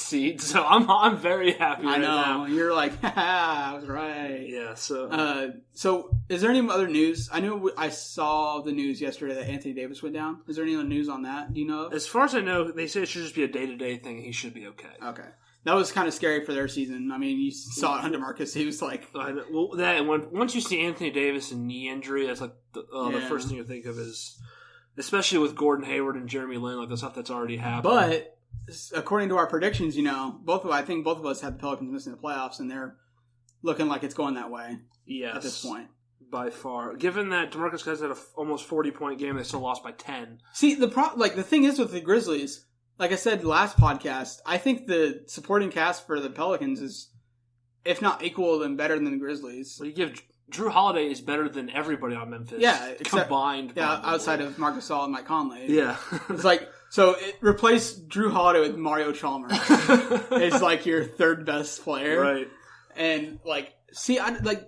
seed, so I'm very happy right now. You're like, I was right. Yeah, so... So, is there any other news? I know I saw the news yesterday that Anthony Davis went down. Is there any other news on that? Do you know of? As far as I know, they say it should just be a day-to-day thing. He should be okay. Okay. That was kind of scary for their season. I mean, you saw it on DeMarcus. He was like... Well, that, and once you see Anthony Davis and knee injury, that's like the first thing you think of is... Especially with Gordon Hayward and Jeremy Lin, like the stuff that's already happened. But, according to our predictions, I think both of us had the Pelicans missing the playoffs, and they're looking like it's going that way at this point. By far. Given that DeMarcus Cousins had an almost 40-point game, they still lost by 10. See, the thing is with the Grizzlies... Like I said last podcast, I think the supporting cast for the Pelicans is, if not equal, then better than the Grizzlies. Well, you give Drew Holiday is better than everybody on Memphis. Yeah, combined. Yeah, outside of Marc Gasol and Mike Conley. Yeah, it's like replace Drew Holiday with Mario Chalmers. It's like your third best player, right? And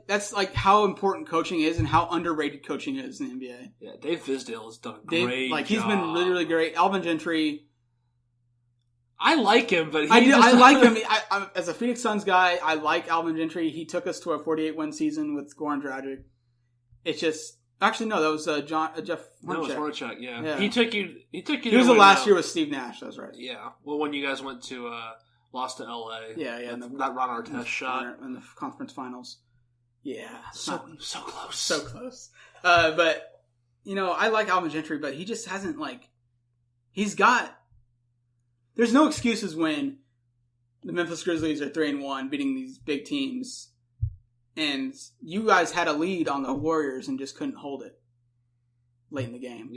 that's like how important coaching is and how underrated coaching is in the NBA. Yeah, Dave Fizdale has done a great job. He's been really, really great. Alvin Gentry. I like him, but I like him. I'm, as a Phoenix Suns guy, I like Alvin Gentry. He took us to a 48-win season with Goran Dragic. It's just actually no, that was Jeff. No, it was Hornacek. Yeah. Yeah, he took you. He was the last year with Steve Nash. That's right. Yeah, well, when you guys went to lost to LA. Yeah, that Ron Artest shot in the conference finals. Yeah, so close, so close. But I like Alvin Gentry, but he just hasn't he's got. There's no excuses when the Memphis Grizzlies are 3-1, beating these big teams, and you guys had a lead on the Warriors and just couldn't hold it late in the game.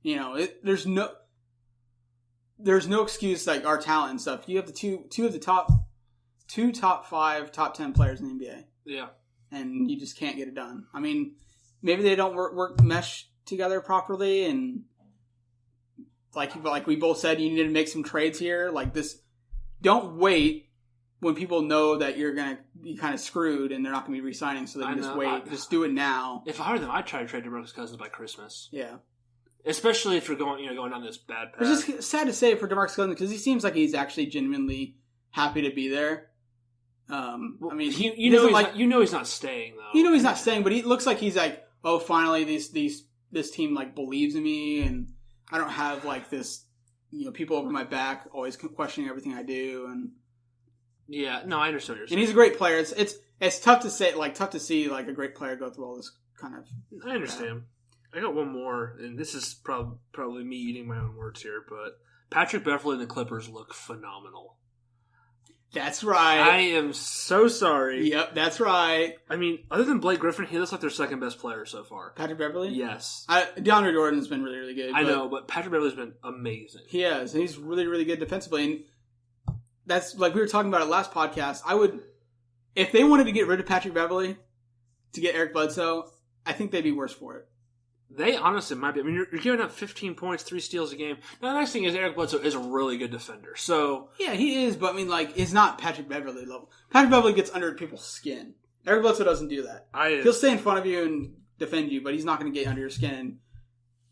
Yeah, there's no excuse like our talent and stuff. You have the two of the top 5, top 10 players in the NBA. Yeah, and you just can't get it done. I mean, maybe they don't mesh together properly and. Like we both said, you need to make some trades here. Like this, don't wait when people know that you're going to be kind of screwed and they're not going to be re-signing. So they can just wait. Just do it now. If I were them, I'd try to trade DeMarcus Cousins by Christmas. Yeah, especially if you're going down this bad path. It's just sad to say for DeMarcus Cousins because he seems like he's actually genuinely happy to be there. I mean, he's not staying though. He's not staying, but he looks like he's like, oh, finally this team believes in me and. I don't have this, people over my back always questioning everything I do, and yeah, no, I understand what you're saying. And he's a great player. It's tough to say, tough to see a great player go through all this kind of. I understand. I got one more, and this is probably me eating my own words here, but Patrick Beverley and the Clippers look phenomenal. That's right. I am so sorry. Yep, that's right. I mean, other than Blake Griffin, he looks like their second best player so far. Patrick Beverley? Yes. DeAndre Jordan's been really, really good. I know, but Patrick Beverley's been amazing. He has. He's really, really good defensively. And that's, we were talking about it last podcast, if they wanted to get rid of Patrick Beverley to get Eric Bledsoe, I think they'd be worse for it. They honestly might be. I mean, you're giving up 15 points, 3 steals a game. Now, the nice thing is Eric Bledsoe is a really good defender. So yeah, he is, but I mean, it's not Patrick Beverley level. Patrick Beverley gets under people's skin. Eric Bledsoe doesn't do that. He'll stay in front of you and defend you, but he's not going to get under your skin and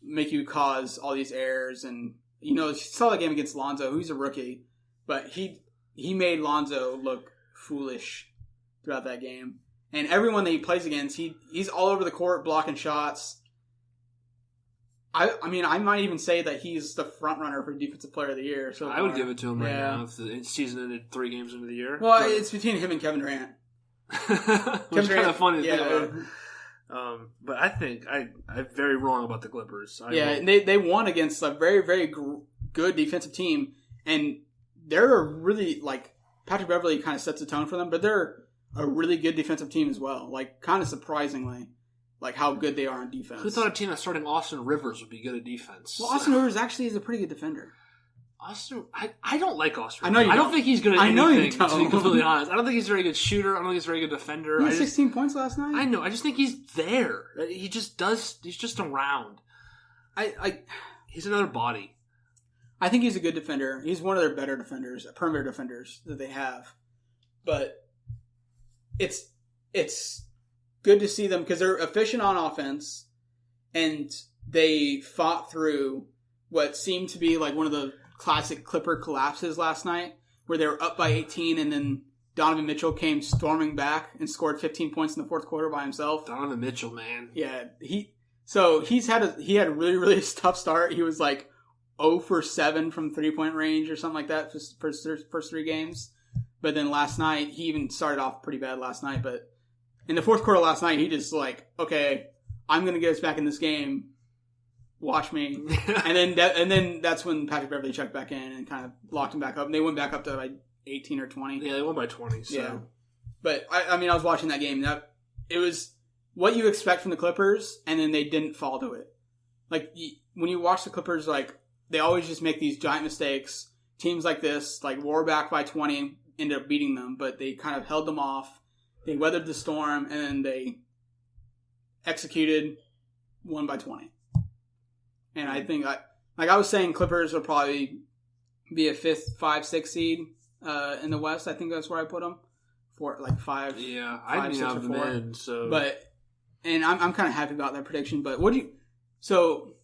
make you cause all these errors. And, you saw that game against Lonzo, who's a rookie, but he made Lonzo look foolish throughout that game. And everyone that he plays against, he's all over the court blocking shots. I mean, I might even say that he's the front runner for Defensive Player of the Year. So I would give it to him right now if the season ended 3 games into the year. Well, it's between him and Kevin Durant. Which is kind of funny to think about. But I think I'm very wrong about the Clippers. They won against a very, very good defensive team. And they're really, Patrick Beverley kind of sets the tone for them, but they're a really good defensive team as well. Kind of surprisingly. How good they are on defense. Who thought a team that's starting Austin Rivers would be good at defense? Well, Austin Rivers actually is a pretty good defender. I don't like Austin Rivers. I know you don't. I don't think he's good at anything, I know you don't. to be completely honest. I don't think he's a very good shooter. I don't think he's a very good defender. He had 16 points last night? I know. I just think he's there. He just does. He's just around. He's another body. I think he's a good defender. He's one of their better defenders, perimeter defenders that they have. But it's good to see them because they're efficient on offense, and they fought through what seemed to be one of the classic Clipper collapses last night, where they were up by 18 and then Donovan Mitchell came storming back and scored 15 points in the fourth quarter by himself. Donovan Mitchell, man. Yeah, he had a really, really tough start. He was like 0 for 7 from 3-point range or something like that for his first 3 games. But then last night, he even started off pretty bad last night. But in the fourth quarter last night, he just like, okay, I'm going to get us back in this game. Watch me. and then that's when Patrick Beverley checked back in and kind of locked him back up. And they went back up to like 18 or 20. Yeah, they won by 20. So. Yeah. But, I mean, I was watching that game. It was what you expect from the Clippers, and then they didn't fall to it. Like, when you watch the Clippers, like, they always just make these giant mistakes. Teams like this, like, roar back by 20, ended up beating them, but they kind of held them off. They weathered the storm, and then they executed, won by 20. And I think, like I was saying, Clippers will probably be a 5th, 6th seed in the West. I think that's where I put them. For like 5. Yeah, I didn't have them in, so. But, and I'm kind of happy about that prediction. But so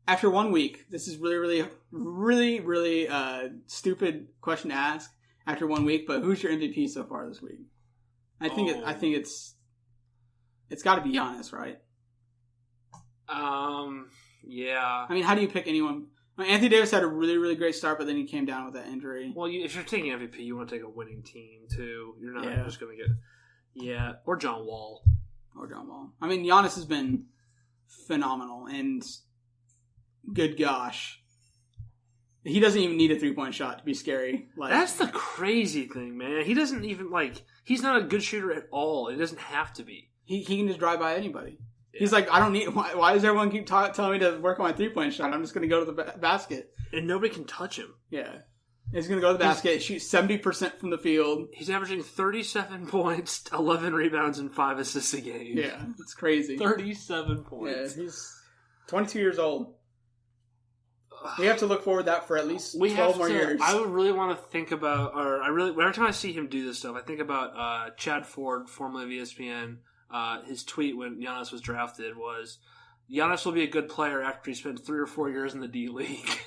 after 1 week, this is really, really, really, really stupid question to ask after 1 week. But who's your MVP so far this week? I think it's got to be Giannis, right? Yeah. I mean, how do you pick anyone? I mean, Anthony Davis had a really, really great start, but then he came down with that injury. Well, if you're taking MVP, you want to take a winning team, too. You're not just going to get... Yeah, or John Wall. I mean, Giannis has been phenomenal, and good gosh. He doesn't even need a 3-point shot to be scary. Like, that's the crazy thing, man. He doesn't even, like... He's not a good shooter at all. It doesn't have to be. He can just drive by anybody. Yeah. He's like, I don't need... Why does everyone keep telling me to work on my 3-point shot? I'm just going to go to the basket. And nobody can touch him. Yeah. He's going to go to the basket, shoot 70% from the field. He's averaging 37 points, 11 rebounds, and 5 assists a game. Yeah, it's crazy. 37 points. Yeah, he's 22 years old. We have to look forward to that for at least 12 more years. I would really want to think about... every time I see him do this stuff, I think about Chad Ford, formerly of ESPN. His tweet when Giannis was drafted was, Giannis will be a good player after he spends 3 or 4 years in the D League.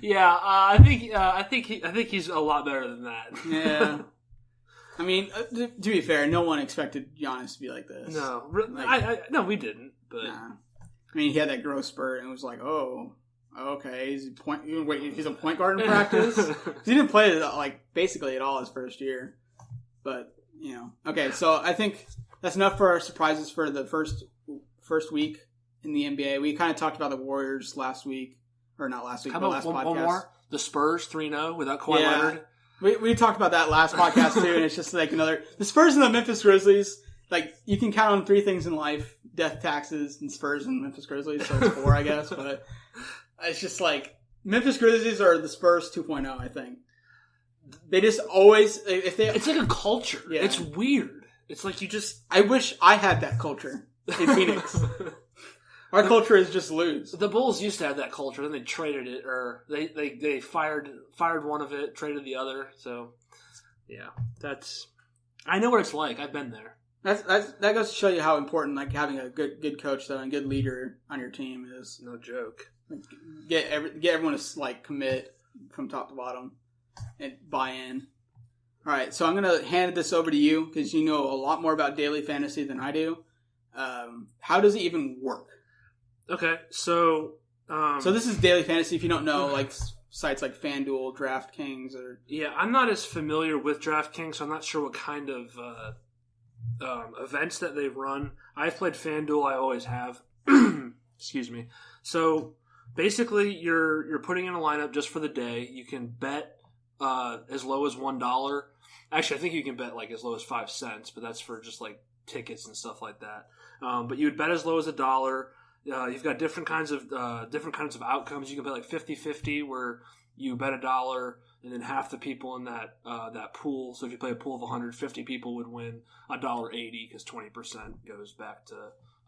Yeah, I think he's a lot better than that. Yeah. I mean, to be fair, no one expected Giannis to be like this. No, no, we didn't. But nah. I mean, he had that growth spurt and it was like, oh, okay, he's a point guard in practice. He didn't play like basically at all his first year, but. You know, okay, so I think that's enough for our surprises for the first week in the NBA. We kind of talked about the Warriors last week, or not last week, but last podcast. One more? The Spurs 3-0 without Kawhi Leonard. We talked about that last podcast too, and it's just like the Spurs and the Memphis Grizzlies. Like you can count on 3 things in life: death, taxes, and Spurs and Memphis Grizzlies. So it's 4, I guess. But it's just like Memphis Grizzlies are the Spurs 2.0, I think. They just always it's like a culture. Yeah. It's weird. It's like you just... I wish I had that culture in Phoenix. Our culture is just lose. The Bulls used to have that culture, then they traded it, or they fired one of it, traded the other. So, yeah, I know what it's like. I've been there. That goes to show you how important like having a good coach though and good leader on your team is. No joke. Like, get everyone to like commit from top to bottom and buy in. All right, so I'm going to hand this over to you because you know a lot more about daily fantasy than I do. How does it even work? Okay, so this is daily fantasy. If you don't know, like sites like FanDuel, DraftKings, or I'm not as familiar with DraftKings, so I'm not sure what kind of events that they run. I've played FanDuel. I always have. Excuse me. So basically, you're putting in a lineup just for the day. You can bet as low as $1. Actually, I think you can bet like as low as 5 cents, but that's for just like tickets and stuff like that. But you would bet as low as $1. You've got different kinds of outcomes. You can bet like 50-50 where you bet $1 and then half the people in that pool. So if you play a pool of 150 people would win $1.80 because 20% goes back to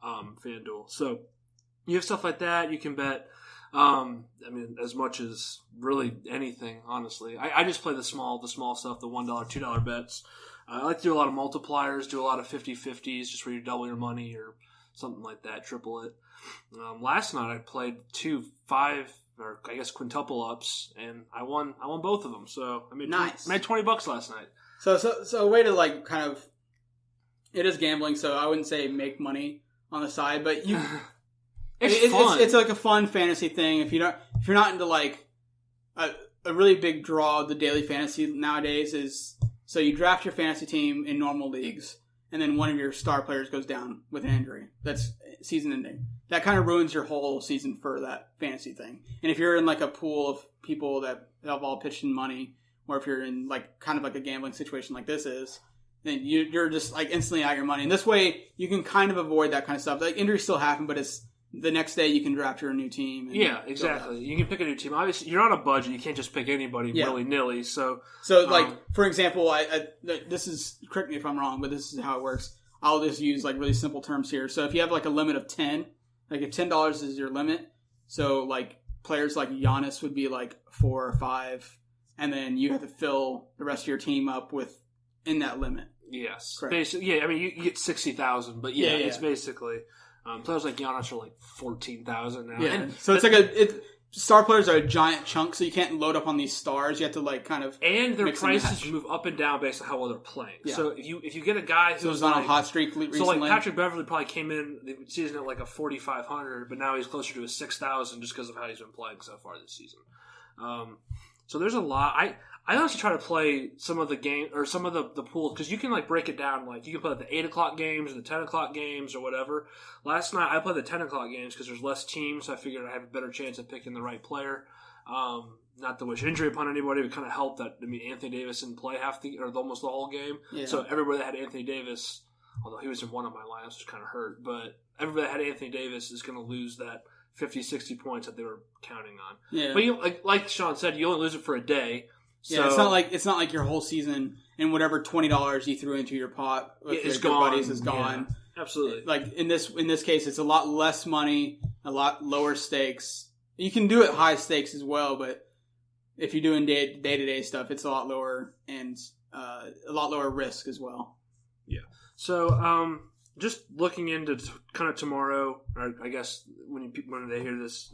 FanDuel. So you have stuff like that. You can bet as much as really anything, honestly. I just play the small stuff, the $1, $2 bets. I like to do a lot of multipliers, do a lot of 50-50s, just where you double your money or something like that, triple it. Last night I played 2 5 or I guess quintuple ups, and I won both of them. So I made nice. I made $20 last night. So a way to like kind of, it is gambling, so I wouldn't say make money on the side, but you. It's fun. It's like a fun fantasy thing. If you're not into like a really big draw of the daily fantasy nowadays is, so you draft your fantasy team in normal leagues, and then one of your star players goes down with an injury. That's season ending. That kind of ruins your whole season for that fantasy thing. And if you're in like a pool of people that have all pitched in money, or if you're in like kind of like a gambling situation like this is, then you're just like instantly out your money. And this way you can kind of avoid that kind of stuff. Like injuries still happen, but it's the next day you can draft your new team. And yeah, exactly. You can pick a new team. Obviously, you're on a budget. You can't just pick anybody willy-nilly. So like, for example, I this is, correct me if I'm wrong, but this is how it works. I'll just use like really simple terms here. So if you have like a limit of 10, like if $10 is your limit, so like players like Giannis would be like 4 or 5, and then you have to fill the rest of your team up with in that limit. Yes. Basically, yeah, I mean, you get 60,000, but it's basically... players like Giannis are like 14,000 now. Yeah. So it's like star players are a giant chunk, so you can't load up on these stars. You have to like kind of, and their prices move up and down based on how well they're playing. Yeah. So if you get a guy who's on a hot streak recently, so like Patrick Beverley probably came in the season at like a 4,500, but now he's closer to a 6,000 just because of how he's been playing so far this season. So there's a lot. I also try to play some of the game or some of the pools because you can like break it down. Like you can play the 8 o'clock games or the 10 o'clock games or whatever. Last night I played the 10 o'clock games because there's less teams, so I figured I have a better chance of picking the right player. Not to wish injury upon anybody, but kind of helped that. I mean, Anthony Davis didn't play almost the whole game, so everybody that had Anthony Davis, although he was in one of my lineups, was kind of hurt, but everybody that had Anthony Davis is going to lose that 50, 60 points that they were counting on. Yeah. But you, like Sean said, you only lose it for a day. So, yeah, it's not like your whole season and whatever $20 you threw into your pot with your buddies is gone. Yeah, absolutely. Like in this case, it's a lot less money, a lot lower stakes. You can do it high stakes as well, but if you're doing day to day stuff, it's a lot lower and a lot lower risk as well. Yeah. So just looking into kind of tomorrow, or I guess when they hear this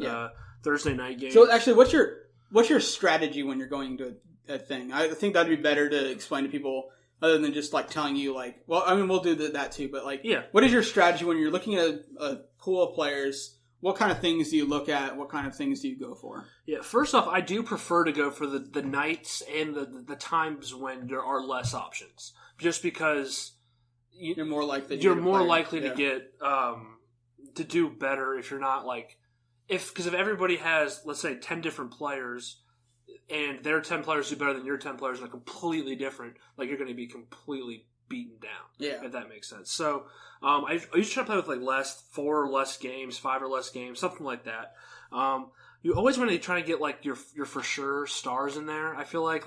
Thursday night game. So actually, what's your strategy when you're going to a thing? I think that'd be better to explain to people other than just like telling you like, well, I mean, we'll do that too, but like, what is your strategy when you're looking at a pool of players? What kind of things do you look at? What kind of things do you go for? Yeah, first off, I do prefer to go for the nights and the times when there are less options, just because you're more likely to get to do better if you're not like because if everybody has, let's say, 10 different players and their 10 players do better than your 10 players and are completely different, like you're going to be completely beaten down. Yeah, if that makes sense. So I used to try to play with like 4 or less games, 5 or less games, something like that. You always want to try to get like your for sure stars in there. I feel like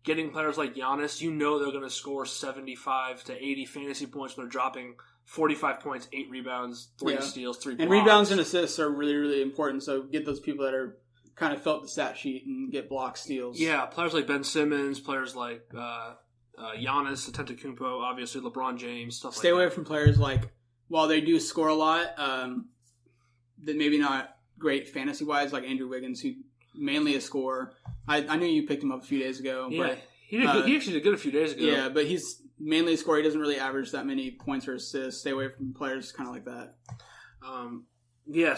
getting players like Giannis, you know they're going to score 75 to 80 fantasy points when they're dropping 45 points, 8 rebounds, 3 steals, 3 blocks. And rebounds and assists are really, really important. So get those people that are kind of felt the stat sheet and get block steals. Yeah, players like Ben Simmons, players like Giannis, Antetokounmpo, obviously LeBron James, stuff like that. Stay away from players like, while they do score a lot, that maybe not great fantasy-wise, like Andrew Wiggins, who mainly a scorer. I knew you picked him up a few days ago. Yeah, but, he actually did good a few days ago. Yeah, but he's mainly a scorer. He doesn't really average that many points or assists. Stay away from players kind of like that.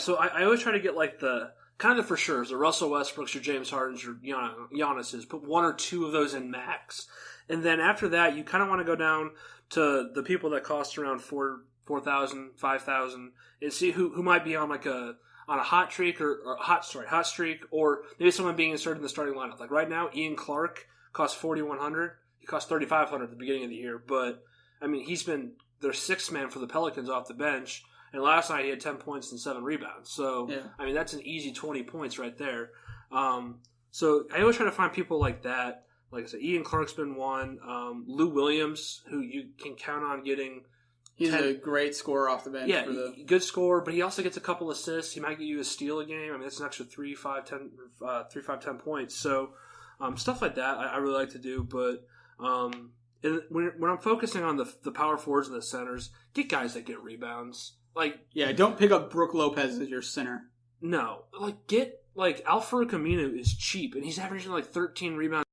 So I always try to get like the kind of the for sures, the Russell Westbrooks, your James Hardens, your Giannis's. Put 1 or 2 of those in max. And then after that, you kind of want to go down to the people that cost around 4,000, 5,000 and see who might be on like a hot streak hot streak, or maybe someone being inserted in the starting lineup. Like right now, Ian Clark costs 4,100. He cost 3,500 at the beginning of the year, but I mean he's been their 6th man for the Pelicans off the bench, and last night he had 10 points and 7 rebounds. So I mean that's an easy 20 points right there. So I always try to find people like that. Like I said, Ian Clark's been one. Lou Williams, who you can count on getting. He's a great scorer off the bench. Yeah, good scorer, but he also gets a couple assists. He might get you a steal a game. I mean, that's an extra 3, 5, 10 points. So stuff like that I really like to do. But when I'm focusing on the power forwards and the centers, get guys that get rebounds. Don't pick up Brook Lopez as your center. No, get Like, Al-Farouq Aminu is cheap, and he's averaging like 13 rebounds